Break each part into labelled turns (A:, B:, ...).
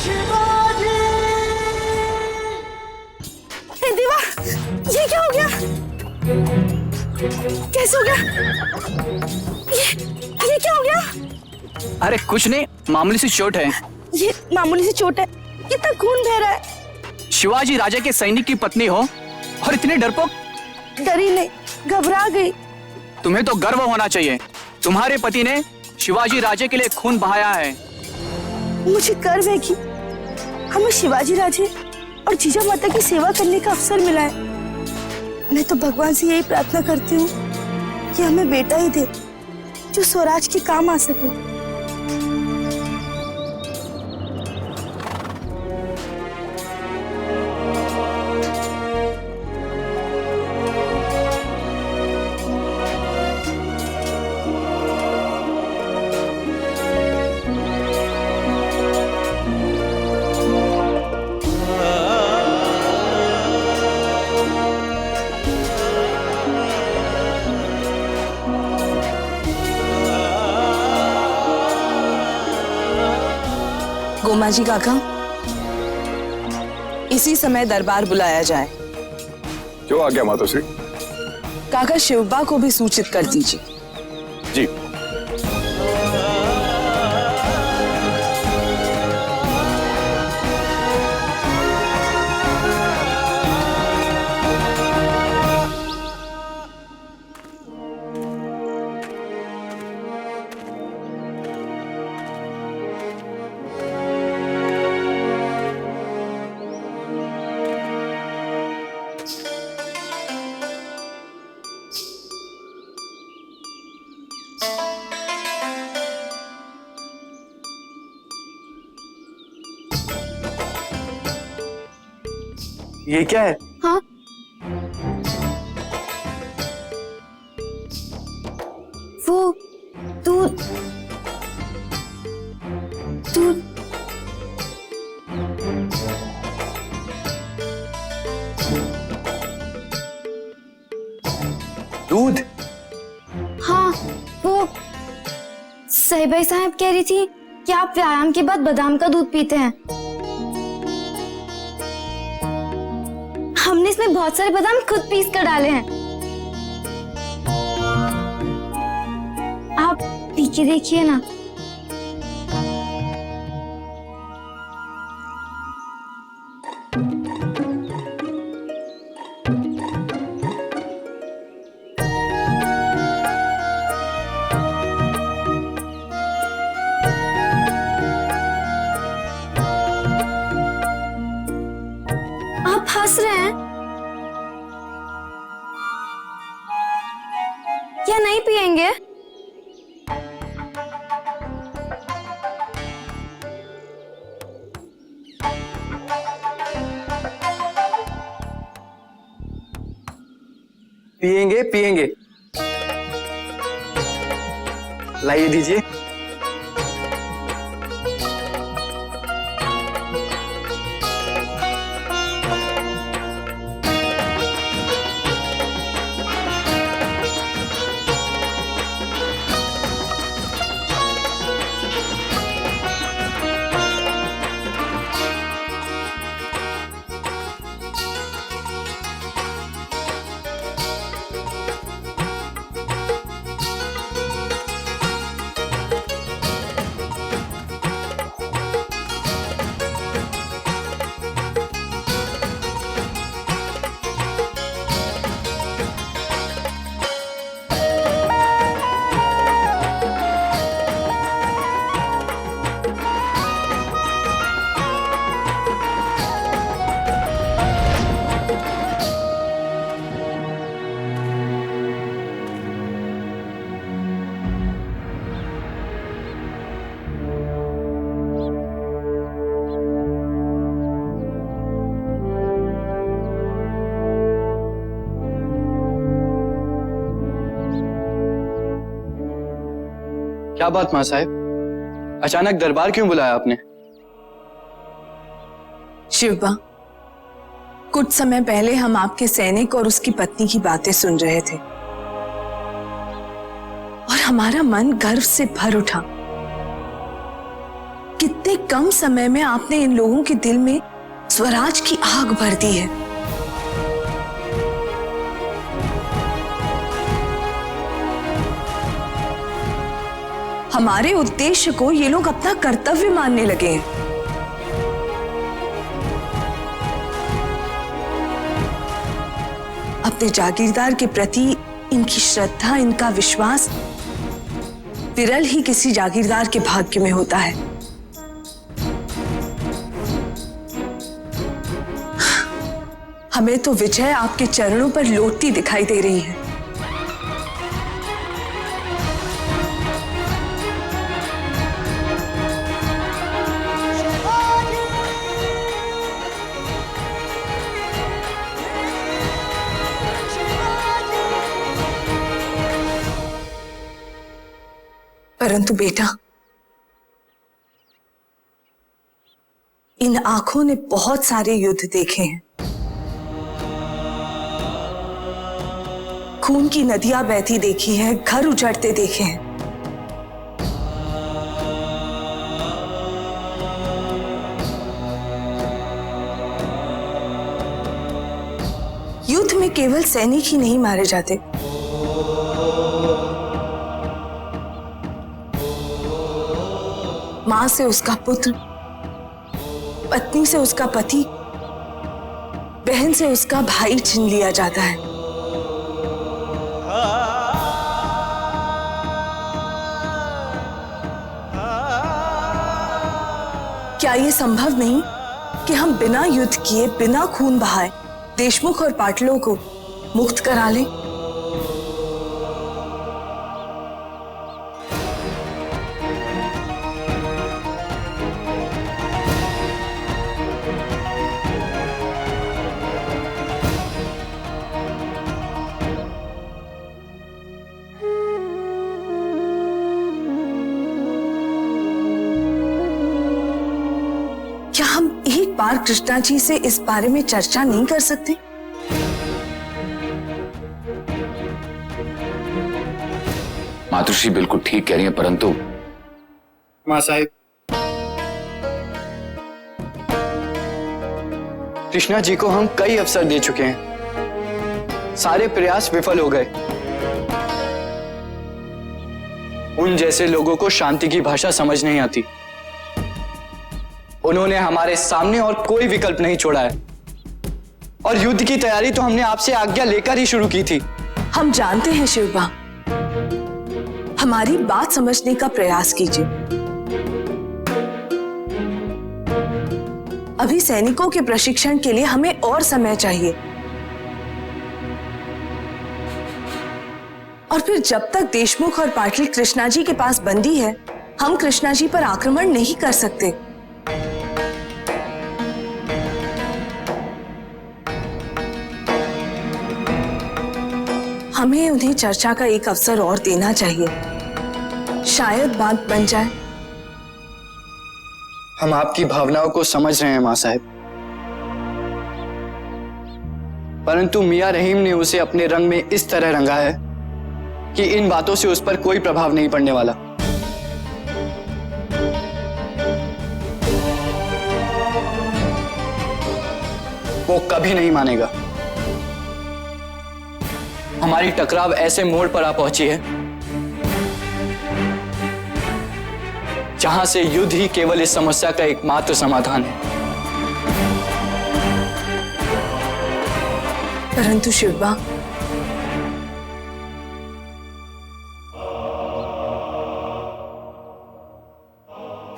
A: शिवाजी!
B: देवा, ये क्या हो गया? कैसे हो गया? ये क्या हो गया?
C: अरे कुछ नहीं, मामूली सी चोट है।
B: ये मामूली सी चोट है, कितना खून बह रहा है।
C: शिवाजी राजा के सैनिक की पत्नी हो और इतने डरपोक।
B: डरी नहीं, घबरा गई।
C: तुम्हें तो गर्व होना चाहिए, तुम्हारे पति ने शिवाजी राजे के लिए खून बहाया है।
B: मुझे गर्व है कि हमें शिवाजी राजे और जीजा माता की सेवा करने का अवसर मिला है। मैं तो भगवान से यही प्रार्थना करती हूँ कि हमें बेटा ही दे जो स्वराज के काम आ सके।
D: गोमाजी काका, इसी समय दरबार बुलाया जाए।
E: क्यों आ गया मातोश्री?
D: काका शिवबा को भी सूचित कर दीजिए।
E: जी।
C: ये क्या है?
B: हाँ, वो दूध दूध
C: दूध?
F: हाँ, वो साहिबा साहब कह रही थी कि आप व्यायाम के बाद बादाम का दूध पीते हैं। हमने इसमें बहुत सारे बादाम खुद पीस कर डाले हैं। आप पी के देखिए ना। आप हंस रहे हैं या नहीं पिएंगे?
C: पिएंगे पिएंगे, लाइए दीजिए। क्या बात मां साहब, अचानक दरबार क्यों बुलाया आपने?
D: शिवबा, कुछ समय पहले हम आपके सैनिक और उसकी पत्नी की बातें सुन रहे थे और हमारा मन गर्व से भर उठा कितने कम समय में आपने इन लोगों के दिल में स्वराज की आग भर दी है। हमारे उद्देश्य को ये लोग अपना कर्तव्य मानने लगे हैं। अपने जागीरदार के प्रति इनकी श्रद्धा, इनका विश्वास विरल ही किसी जागीरदार के भाग्य में होता है। हमें तो विजय आपके चरणों पर लौटती दिखाई दे रही है। परंतु बेटा, इन आंखों ने बहुत सारे युद्ध देखे हैं। खून की नदियां बहती देखी है, घर उजड़ते देखे हैं। युद्ध में केवल सैनिक ही नहीं मारे जाते, मां से उसका पुत्र, पत्नी से उसका पति, बहन से उसका भाई छीन लिया जाता है। क्या यह संभव नहीं कि हम बिना युद्ध किए, बिना खून बहाए देशमुख और पाटलों को मुक्त करा लें? क्या हम एक बार कृष्णा जी से इस बारे में चर्चा नहीं कर सकते?
A: मातुश्री बिल्कुल ठीक कह रही हैं, परंतु
C: मां साहिब, कृष्णा जी को हम कई अवसर दे चुके हैं, सारे प्रयास विफल हो गए। उन जैसे लोगों को शांति की भाषा समझ नहीं आती। उन्होंने हमारे सामने और कोई विकल्प नहीं छोड़ा है, और युद्ध की तैयारी तो हमने आपसे आज्ञा लेकर ही शुरू की थी।
D: हम जानते हैं शिवबा, हमारी बात समझने का प्रयास कीजिए। अभी सैनिकों के प्रशिक्षण के लिए हमें और समय चाहिए, और फिर जब तक देशमुख और पाटिल कृष्णा जी के पास बंदी है, हम कृष्णा जी पर आक्रमण नहीं कर सकते। हमें उन्हें चर्चा का एक अवसर और देना चाहिए, शायद बात बन जाए।
C: हम आपकी भावनाओं को समझ रहे हैं मां साहब, परंतु मियां रहीम ने उसे अपने रंग में इस तरह रंगा है कि इन बातों से उस पर कोई प्रभाव नहीं पड़ने वाला। वो कभी नहीं मानेगा। हमारी टकराव ऐसे मोड़ पर आ पहुंची है जहां से युद्ध ही केवल इस समस्या का एकमात्र समाधान है।
D: परंतु शिवबा,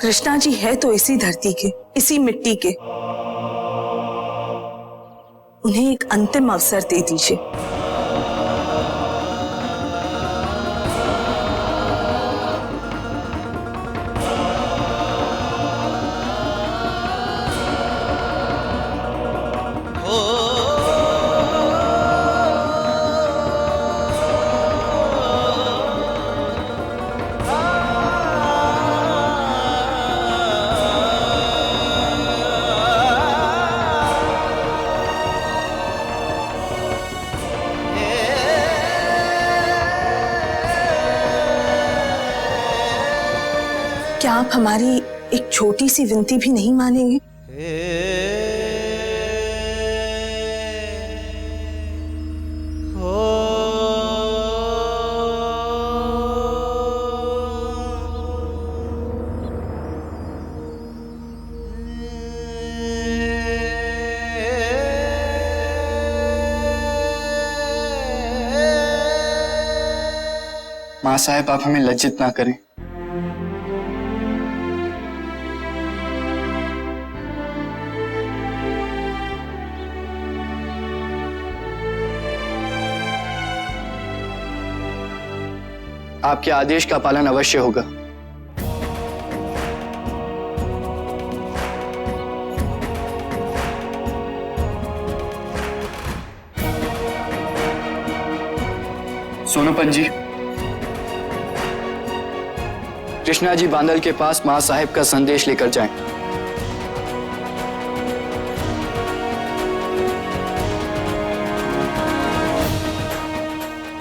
D: कृष्णा जी है तो इसी धरती के, इसी मिट्टी के। उन्हें एक अंतिम अवसर दे दीजिए। क्या आप हमारी एक छोटी सी विनती भी नहीं मानेंगे?
C: माँ साहब, आप हमें लज्जित ना करें। आपके आदेश का पालन अवश्य होगा। सोनूपंत जी, कृष्णा जी बांदल के पास मां साहिब का संदेश लेकर जाएं।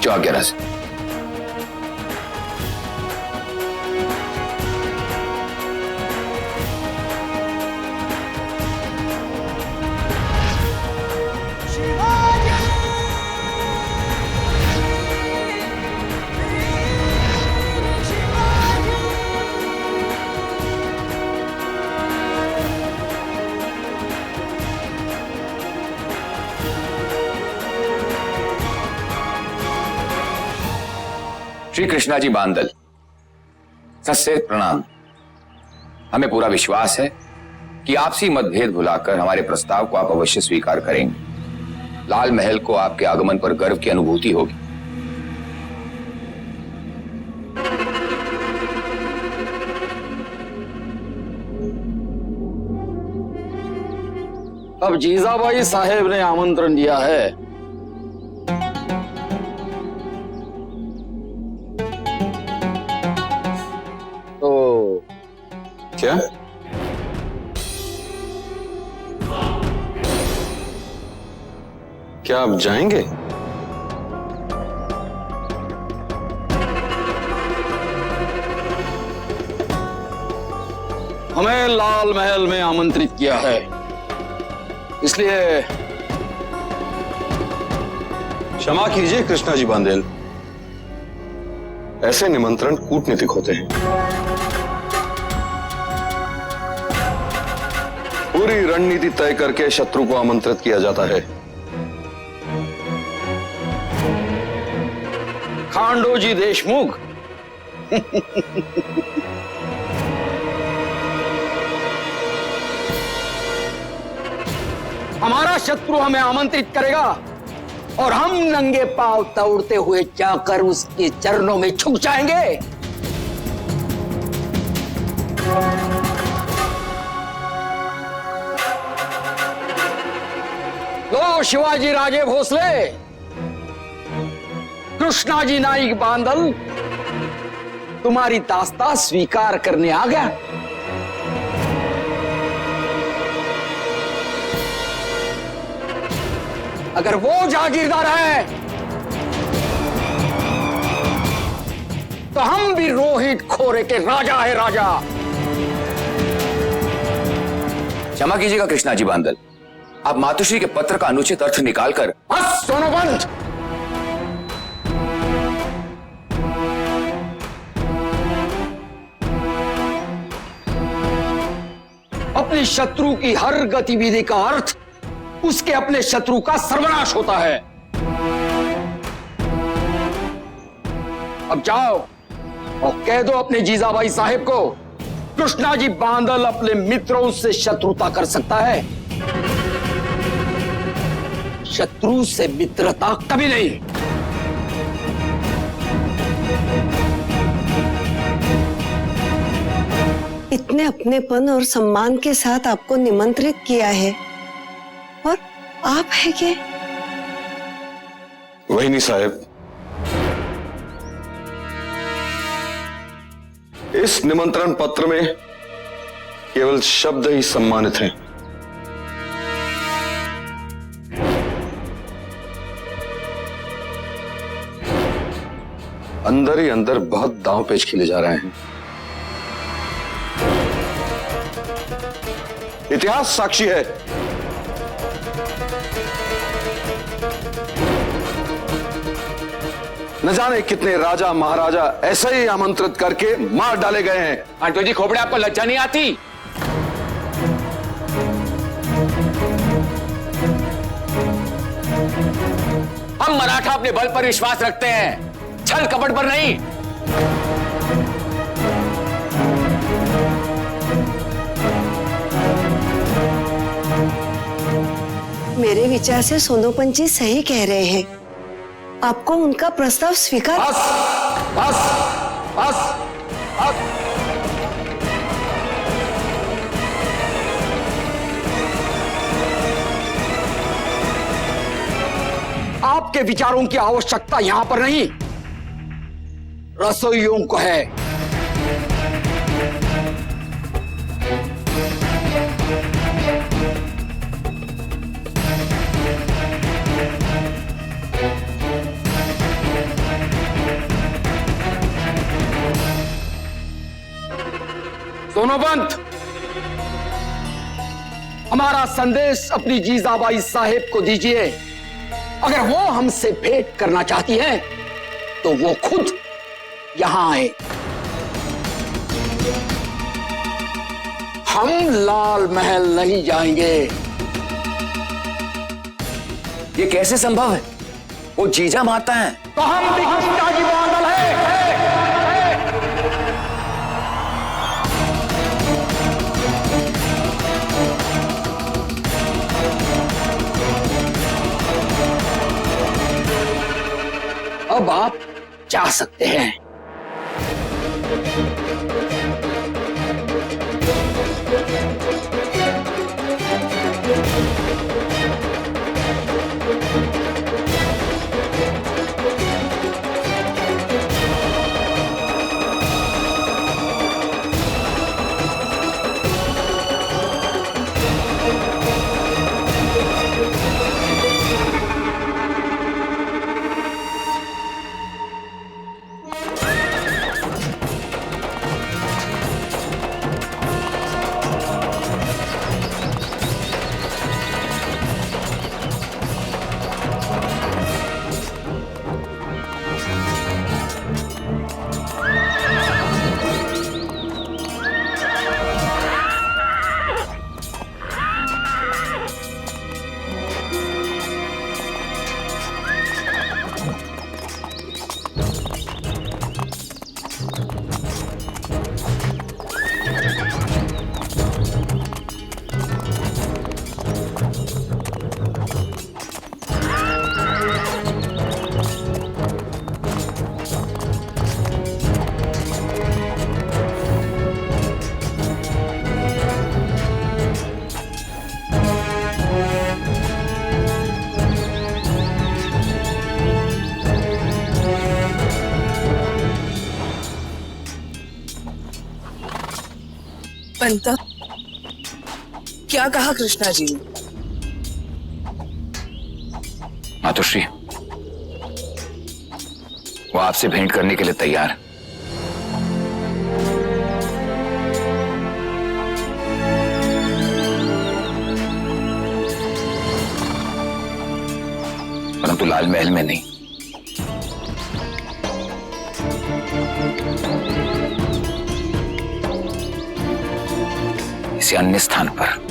A: जो आज्ञा राज। श्री कृष्णा जी बांदल, सत्य प्रणाम। हमें पूरा विश्वास है कि आपसी मतभेद भुलाकर हमारे प्रस्ताव को आप अवश्य स्वीकार करेंगे। लाल महल को आपके आगमन पर गर्व की अनुभूति होगी।
G: अब जीजाबाई साहेब ने आमंत्रण दिया है तो
E: क्या? क्या आप जाएंगे?
G: हमें लाल महल में आमंत्रित किया है, इसलिए
E: क्षमा कीजिए कृष्णा जी बांदेल, ऐसे निमंत्रण कूटनीतिक होते हैं। पूरी रणनीति तय करके शत्रु को आमंत्रित किया जाता है।
G: खांडोजी देशमुख हमारा शत्रु हमें आमंत्रित करेगा और हम नंगे पांव दौड़ते हुए जाकर उसके चरणों में झुक जाएंगे। लो शिवाजी राजे भोसले, कृष्णा जी नाईक बांदल तुम्हारी दास्तां स्वीकार करने आ गया। अगर वो जागीरदार है तो हम भी रोहित खोरे के राजा है राजा।
A: क्षमा कीजिएगा कृष्णा जी बांदल, आप मातुश्री के पत्र का अनुचित अर्थ निकालकर।
G: बस सोनोपंत, अपने शत्रु की हर गतिविधि का अर्थ उसके अपने शत्रु का सर्वनाश होता है। अब जाओ और कह दो अपने जीजाबाई साहेब को, कृष्णा जी बांदल अपने मित्रों से शत्रुता कर सकता है, शत्रु से मित्रता कभी नहीं।
H: इतने अपनेपन और सम्मान के साथ आपको निमंत्रित किया है और आप है के?
E: वही नहीं साहब, इस निमंत्रण पत्र में केवल शब्द ही सम्मानित हैं। अंदर ही अंदर बहुत दांव पेच खेले जा रहे हैं। इतिहास साक्षी है। न जाने कितने राजा महाराजा ऐसे ही आमंत्रित करके मार डाले गए हैं।
A: आंटो जी खोपड़े, आपको लज्जा नहीं आती? हम मराठा अपने बल पर विश्वास रखते हैं, छल कपट पर नहीं।
H: मेरे विचार से सोनोपंत जी सही कह रहे हैं। आपको उनका प्रस्ताव स्वीकार।
E: बस बस बस बस।
G: आपके विचारों की आवश्यकता यहां पर नहीं, रसोइयों को है। सोनोपंत, हमारा संदेश अपनी जीजाबाई साहेब को दीजिए। अगर वो हमसे भेंट करना चाहती है तो वो खुद यहां आए। हम लाल महल नहीं जाएंगे।
A: ये कैसे संभव है? वो जीजा माता है।
G: तो हम भी कृष्णाजी बांदल है। अब आप जा सकते हैं।
D: पंत, क्या कहा कृष्णा जी ने?
A: मातोश्री, वो आपसे भेंट करने के लिए तैयार है। परंतु लाल महल में नहीं। किसी अन्य स्थान पर।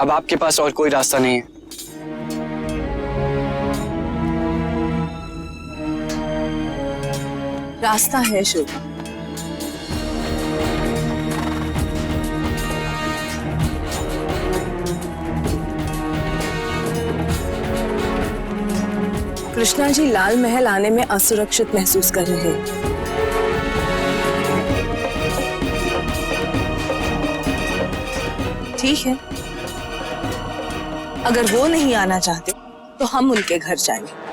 C: अब आपके पास और कोई रास्ता नहीं है।
D: रास्ता है शोभा। कृष्णा जी लाल महल आने में असुरक्षित महसूस कर रहे हैं। ठीक है, अगर वो नहीं आना चाहते तो हम उनके घर जाएंगे।